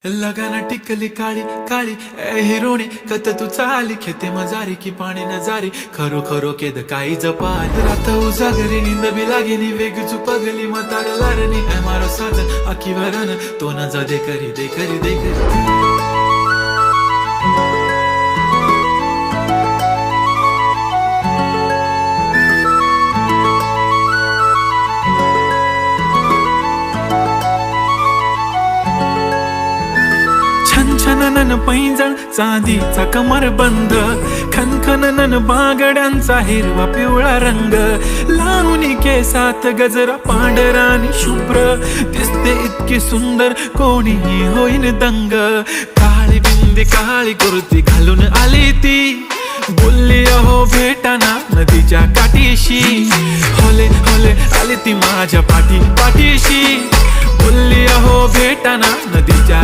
लगाना टिकली काळी काळी ए हिरोणी कत तू चाली खेते मजारी की पाणी नजारी खरो खरो केद काही जपाल रात उजागरी निंद बी लागेनी वेग चुपगली मतार लारणी ए मारो साज आखी भरन तो न जा दे करी दे करी दे करी छनछनन पैंजण चांदीचा कमर बंद खनखनन बागड्यांचा हिरवा पिवळा रंग लावणी केसात गजरा पांढरा आणि शुभ्र दिसते इतकी सुंदर कोणीही होईन दंग काळी बिंदी काळी कुर्ती घालून आली ती बोलली अहो भेटाना नदीच्या काठीशी होले होले आली ती माझ्या पाठीशी बोलली अहो भेटाना नदीच्या